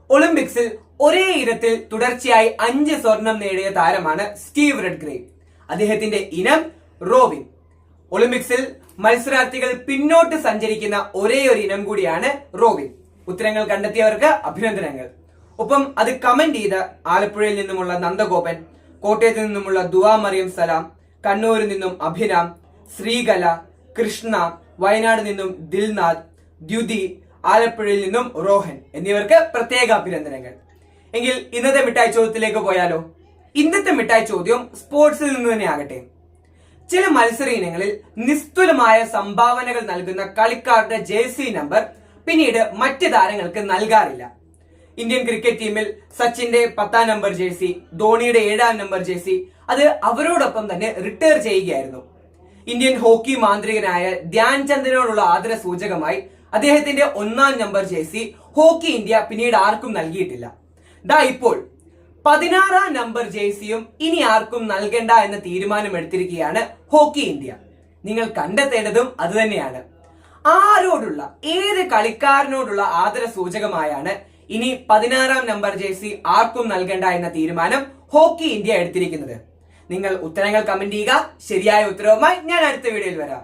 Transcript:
ഒളിമ്പിക്സിൽ ഒരേ ഇനത്തിൽ തുടർച്ചയായി 5 സ്വർണം നേടിയ താരമാണ് സ്റ്റീവ് റെഡ്ഗ്രേവ്. അദ്ദേഹത്തിന്റെ ഇനം റോവിംഗ്. ഒളിമ്പിക്സിൽ മത്സരാർത്ഥികൾ പിന്നോട്ട് സഞ്ചരിക്കുന്ന ഒരേ ഒരു ഇനം കൂടിയാണ് റോവിംഗ്. ഉത്തരങ്ങൾ കണ്ടെത്തിയവർക്ക് അഭിനന്ദനങ്ങൾ. ഒപ്പം അത് കമന്റ് ചെയ്ത ആലപ്പുഴയിൽ നിന്നുമുള്ള നന്ദഗോപൻ, കോട്ടയത്ത് നിന്നുമുള്ള ദുആ മറിയം സലാം, കണ്ണൂരിൽ നിന്നും അഭിരാം, ശ്രീകല, കൃഷ്ണ, വയനാട് നിന്നും ദിൽനാഥ്, ദ്യുതി, ആലപ്പുഴയിൽ നിന്നും റോഹൻ എന്നിവർക്ക് പ്രത്യേക അഭിനന്ദനങ്ങൾ. എങ്കിൽ ഇന്നത്തെ മിഠായി ചോദ്യത്തിലേക്ക് പോയാലോ? ഇന്നത്തെ മിഠായി ചോദ്യം സ്പോർട്സിൽ നിന്ന് തന്നെ ആകട്ടെ. ചില മത്സര ഇനങ്ങളിൽ നിസ്തുലമായ സംഭാവനകൾ നൽകുന്ന കളിക്കാരുടെ ജേഴ്സി നമ്പർ പിന്നീട് മറ്റ് താരങ്ങൾക്ക് നൽകാറില്ല. ഇന്ത്യൻ ക്രിക്കറ്റ് ടീമിൽ സച്ചിന്റെ 10ാം നമ്പർ ജേഴ്സി, ധോണിയുടെ 7ാം നമ്പർ ജേഴ്സി അത് അവരോടൊപ്പം തന്നെ റിട്ടയർ ചെയ്യുകയായിരുന്നു. ഇന്ത്യൻ ഹോക്കി മാന്ത്രികനായ ധ്യാൻ ചന്ദിനോടുള്ള ആദര സൂചകമായി അദ്ദേഹത്തിന്റെ 1ാം നമ്പർ ജേഴ്സി ഹോക്കി ഇന്ത്യ പിന്നീട് ആർക്കും നൽകിയിട്ടില്ല. ഇപ്പോൾ 16ാം നമ്പർ ജേഴ്സിയും ഇനി ആർക്കും നൽകണ്ട എന്ന തീരുമാനം എടുത്തിരിക്കുകയാണ് ഹോക്കി ഇന്ത്യ. നിങ്ങൾ കണ്ടെത്തേണ്ടതും അത് തന്നെയാണ്. ആരോടുള്ള, ഏത് കളിക്കാരനോടുള്ള ആദര സൂചകമായാണ് ഇനി 16ാം നമ്പർ ജേഴ്സി ആർക്കും നൽകണ്ട എന്ന തീരുമാനം ഹോക്കി ഇന്ത്യ എടുത്തിരിക്കുന്നത്? നിങ്ങൾ ഉത്തരങ്ങൾ കമന്റ് ചെയ്യുക. ശരിയായ ഉത്തരവുമായി ഞാൻ അടുത്ത വീഡിയോയിൽ വരാം.